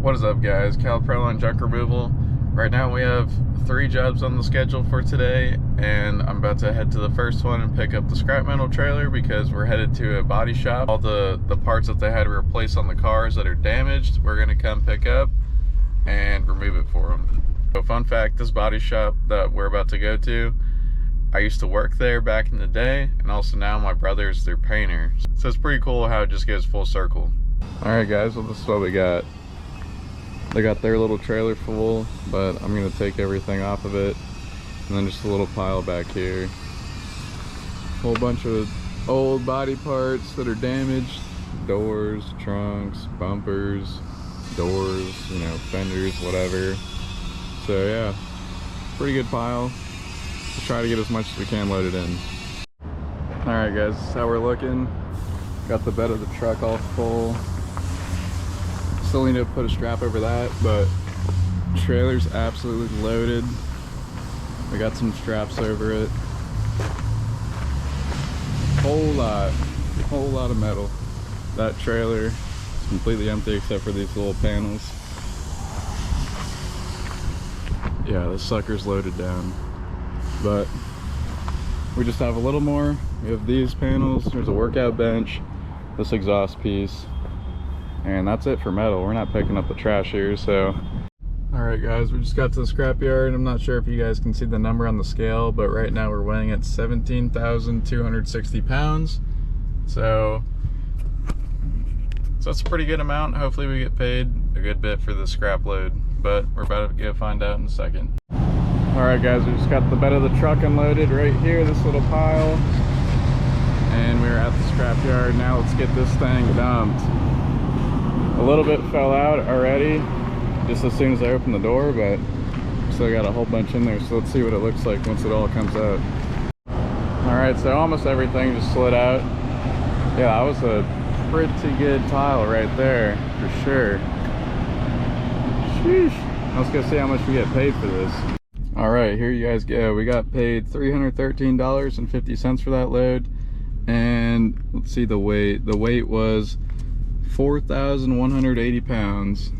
What is up, guys? Cal Proline Junk Removal. Right now we have 3 jobs on the schedule for today, and I'm about to head to the first one and pick up the scrap metal trailer because we're headed to a body shop. All the parts that they had to replace on the cars that are damaged, we're gonna come pick up and remove it for them. So fun fact, this body shop that we're about to go to, I used to work there back in the day, and also now my brother's their painter. So it's pretty cool how it just goes full circle. Alright guys, well this is what we got. They got their little trailer full, but I'm gonna take everything off of it, and then just a little pile back here. Whole bunch of old body parts that are damaged. Doors, trunks, bumpers, doors, you know, fenders, whatever. So yeah, pretty good pile. Let's try to get as much as we can loaded in. Alright guys, this is how we're looking. Got the bed of the truck all full. Still need to put a strap over that, but trailer's absolutely loaded. We got some straps over it. Whole lot of metal. That trailer is completely empty except for these little panels. Yeah, this sucker's loaded down. But we just have a little more. We have these panels, there's a workout bench, this exhaust piece, and that's it for metal. We're not picking up the trash here, so. Alright guys, we just got to the scrapyard. I'm not sure if you guys can see the number on the scale, but right now we're weighing at 17,260 pounds. So that's a pretty good amount. Hopefully we get paid a good bit for the scrap load, but we're about to go find out in a second. Alright guys, we just got the bed of the truck unloaded right here, this little pile. And we're at the scrapyard. Now let's get this thing dumped. A little bit fell out already just as soon as I opened the door, but still got a whole bunch in there, so let's see what it looks like once it all comes out. Alright, so almost everything just slid out. Yeah, that was a pretty good pile right there, for sure. Sheesh. Let's go see how much we get paid for this. Alright, here you guys go. We got paid $313.50 for that load. And let's see the weight. The weight was 4,180 pounds.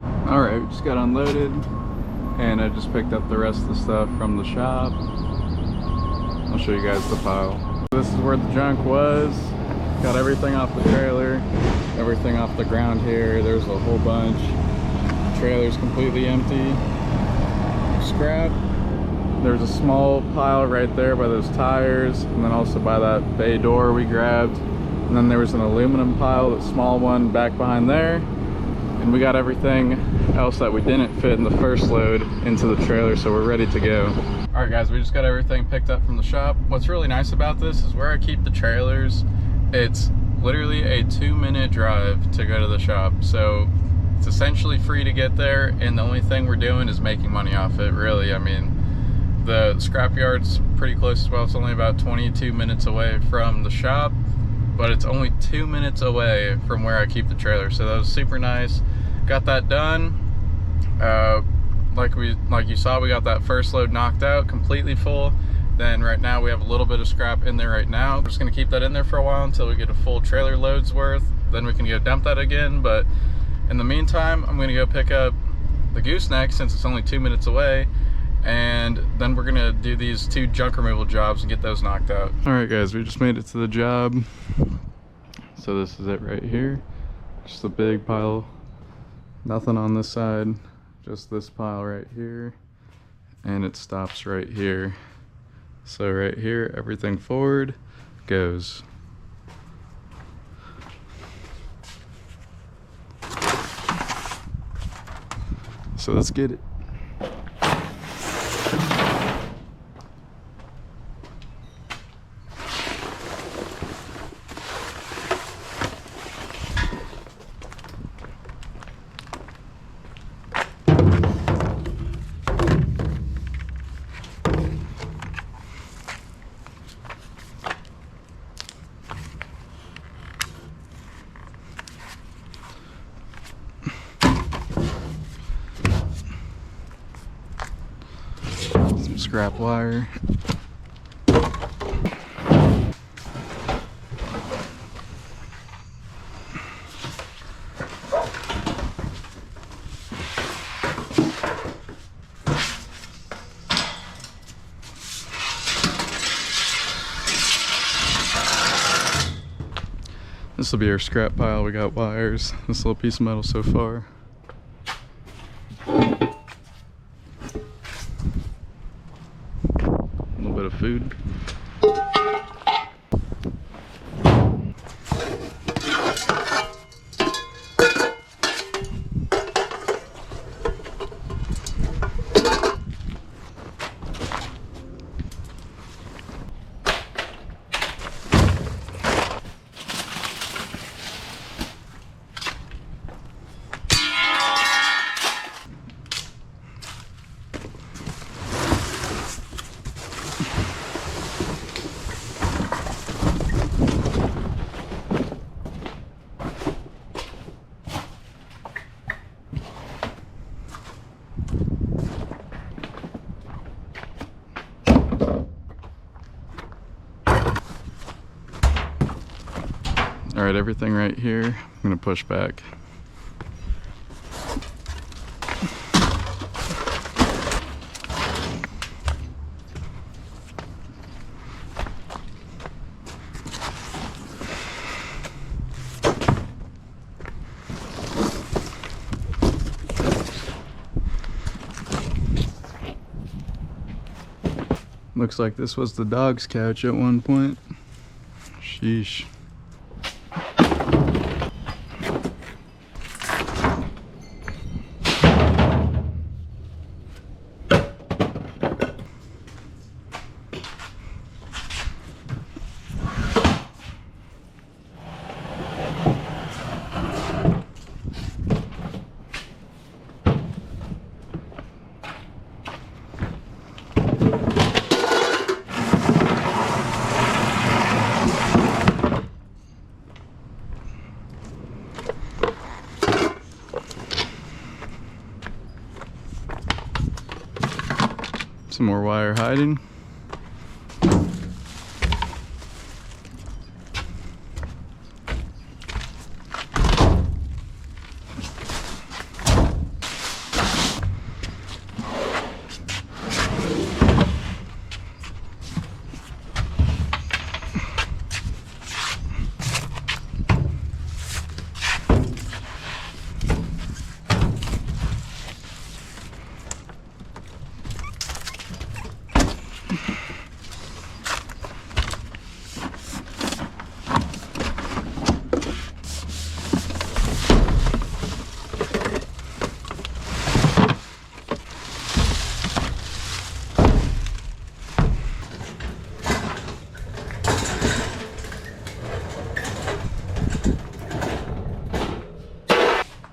Alright, we just got unloaded, and I just picked up the rest of the stuff from the shop. I'll show you guys the pile. This is where the junk was. Got everything off the trailer, everything off the ground here. There's a whole bunch. The trailer's completely empty. Scrap. There's a small pile right there by those tires, and then also by that bay door we grabbed. And then there was an aluminum pile, that small one back behind there. And we got everything else that we didn't fit in the first load into the trailer, so we're ready to go. Alright guys, we just got everything picked up from the shop. What's really nice about this is where I keep the trailers, it's literally a 2-minute drive to go to the shop. So it's essentially free to get there, and the only thing we're doing is making money off it, really. I mean, the scrapyard's pretty close as well. It's only about 22 minutes away from the shop, but it's only 2 minutes away from where I keep the trailer. So that was super nice. Got that done. Like you saw, we got that first load knocked out, completely full. Then right now we have a little bit of scrap in there right now. We're just gonna keep that in there for a while until we get a full trailer load's worth. Then we can go dump that again. But in the meantime, I'm gonna go pick up the gooseneck since it's only 2 minutes away. And then we're gonna do these 2 junk removal jobs and get those knocked out. Alright guys, we just made it to the job. So this is it right here. Just a big pile. Nothing on this side, just this pile right here. And it stops right here. So right here, everything forward goes. So let's get it. Some scrap wire. This will be our scrap pile. We got wires, this little piece of metal so far. A little bit of food. All right, everything right here, I'm gonna push back. Looks like this was the dog's couch at one point. Sheesh. Some more wire hiding.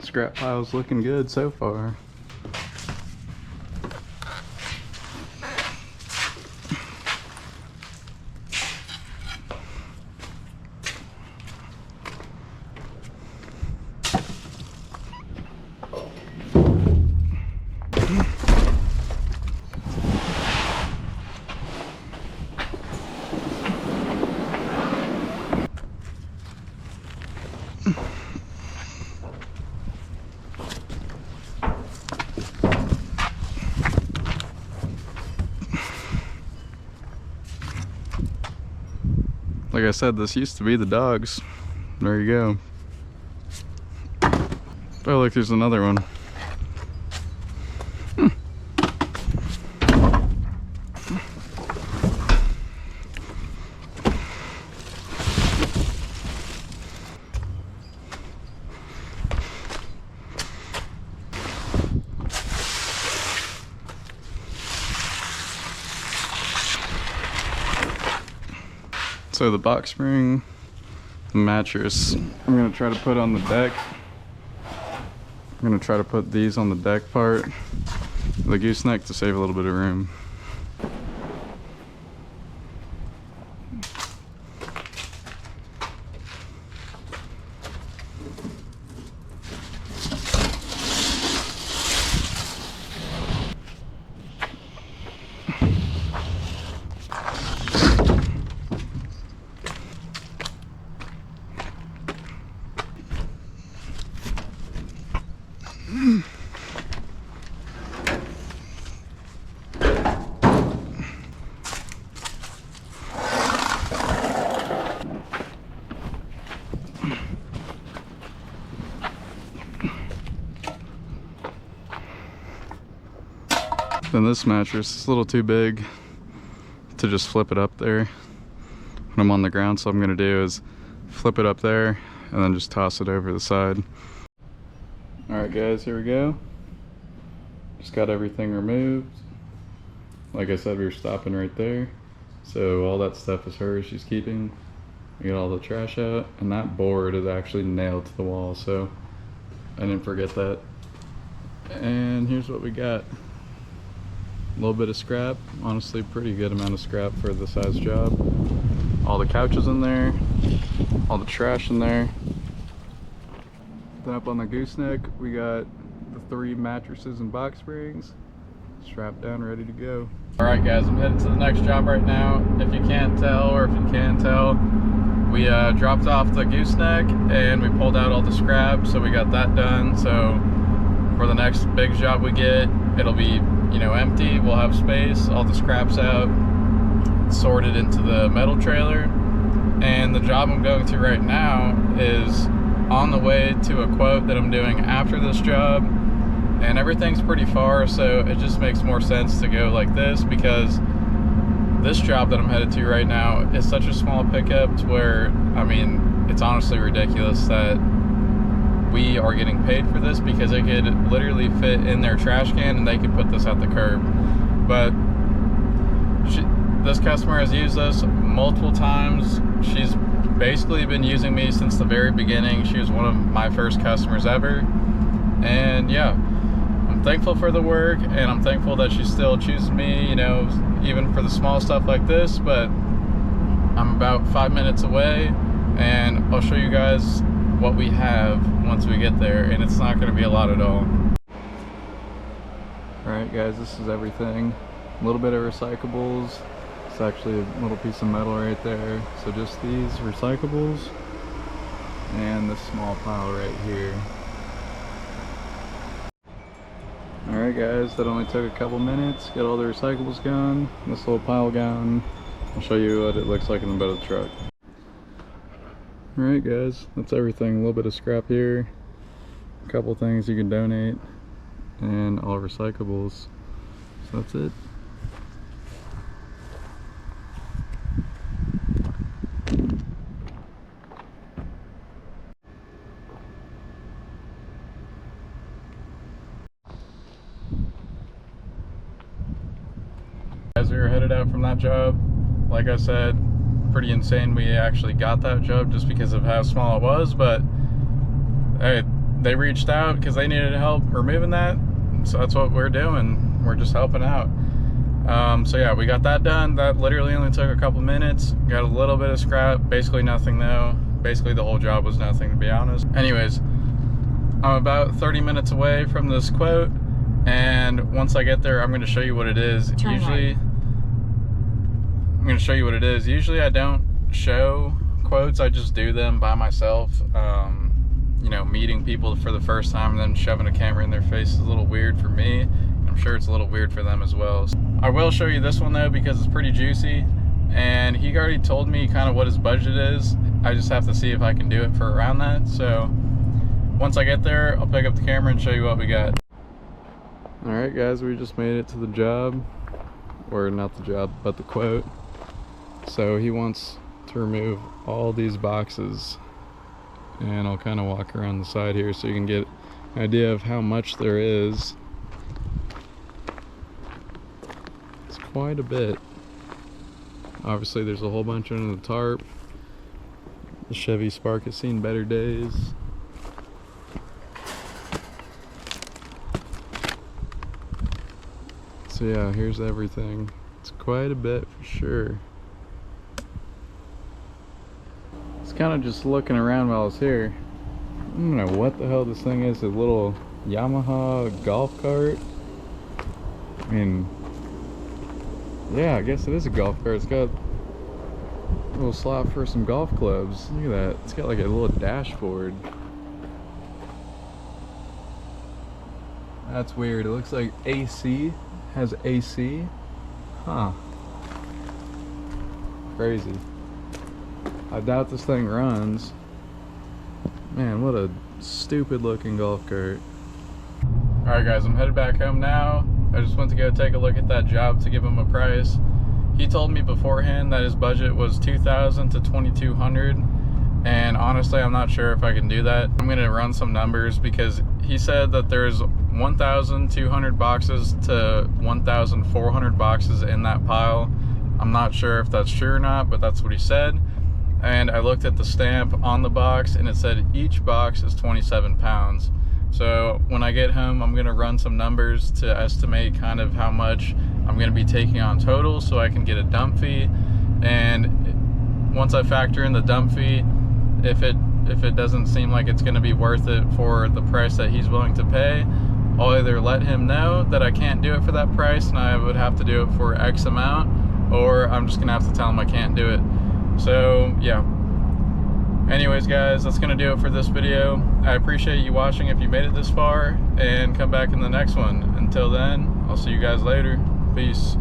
Scrap pile's looking good so far. Like I said, this used to be the dogs. There you go. Oh, look, there's another one. So the box spring, the mattress, I'm gonna try to put on the deck. I'm gonna try to put these on the deck part, the gooseneck, to save a little bit of room. Then this mattress is a little too big to just flip it up there when I'm on the ground. So what I'm gonna do is flip it up there and then just toss it over the side. All right guys, here we go. Just got everything removed. Like I said, we were stopping right there. So all that stuff is hers, she's keeping. We got all the trash out, and that board is actually nailed to the wall, so I didn't forget that. And here's what we got. A little bit of scrap, honestly pretty good amount of scrap for the size job. All the couches in there, all the trash in there. Then up on the gooseneck, we got the 3 mattresses and box springs strapped down, ready to go. All right guys, I'm heading to the next job right now. If you can't tell, or if you can tell, we dropped off the gooseneck and we pulled out all the scrap, so we got that done. So for the next big job we get, it'll be, you know, empty. We'll have space, all the scraps out, sorted into the metal trailer. And the job I'm going to right now is on the way to a quote that I'm doing after this job, and everything's pretty far, so it just makes more sense to go like this, because this job that I'm headed to right now is such a small pickup to where, I mean, it's honestly ridiculous that we are getting paid for this, because it could literally fit in their trash can and they could put this at the curb. But this customer has used this multiple times. She's basically been using me since the very beginning. She was one of my first customers ever. And yeah, I'm thankful for the work, and I'm thankful that she still chooses me, you know, even for the small stuff like this. But I'm about 5 minutes away, and I'll show you guys what we have once we get there, and it's not going to be a lot at all. Alright guys, this is everything. A little bit of recyclables. It's actually a little piece of metal right there. So just these recyclables and this small pile right here. Alright guys, that only took a couple minutes. Got all the recyclables gone, this little pile gone. I'll show you what it looks like in the bed of the truck. Alright guys, that's everything. A little bit of scrap here, a couple things you can donate, and all recyclables. So that's it. As we were headed out from that job, like I said, pretty insane we actually got that job just because of how small it was. But hey, they reached out because they needed help removing that, so that's what we're doing. We're just helping out. So yeah, we got that done. That literally only took a couple minutes. Got a little bit of scrap, basically nothing though. Basically the whole job was nothing, to be honest. Anyways, I'm about 30 minutes away from this quote, and once I get there, I'm going to show you what it is. I'm going to show you what it is. Usually I don't show quotes, I just do them by myself. You know, meeting people for the first time and then shoving a camera in their face is a little weird for me. I'm sure it's a little weird for them as well. I will show you this one though, because it's pretty juicy, and he already told me kind of what his budget is. I just have to see if I can do it for around that. So once I get there, I'll pick up the camera and show you what we got. Alright guys, we just made it to the job, or not the job, but the quote. So he wants to remove all these boxes, and I'll kind of walk around the side here so you can get an idea of how much there is. It's quite a bit. Obviously there's a whole bunch under the tarp. The Chevy Spark has seen better days. So yeah, here's everything. It's quite a bit for sure. Kind of just looking around while I was here. I don't know what the hell this thing is. A little Yamaha golf cart. I mean, yeah, I guess it is a golf cart. It's got a little slot for some golf clubs. Look at that. It's got like a little dashboard. That's weird. It looks like AC. Has AC. Huh. Crazy. I doubt this thing runs. Man, what a stupid looking golf cart. Alright guys, I'm headed back home now. I just went to go take a look at that job to give him a price. He told me beforehand that his budget was $2,000 to $2,200, and honestly, I'm not sure if I can do that. I'm gonna run some numbers because he said that there's 1,200 boxes to 1,400 boxes in that pile. I'm not sure if that's true or not, but that's what he said. And I looked at the stamp on the box and it said each box is 27 pounds. So when I get home, I'm gonna run some numbers to estimate kind of how much I'm gonna be taking on total so I can get a dump fee. And once I factor in the dump fee, if it doesn't seem like it's gonna be worth it for the price that he's willing to pay, I'll either let him know that I can't do it for that price and I would have to do it for X amount, or I'm just gonna have to tell him I can't do it. So yeah. Anyways guys, that's gonna do it for this video. I appreciate you watching if you made it this far, and come back in the next one. Until then, I'll see you guys later. Peace.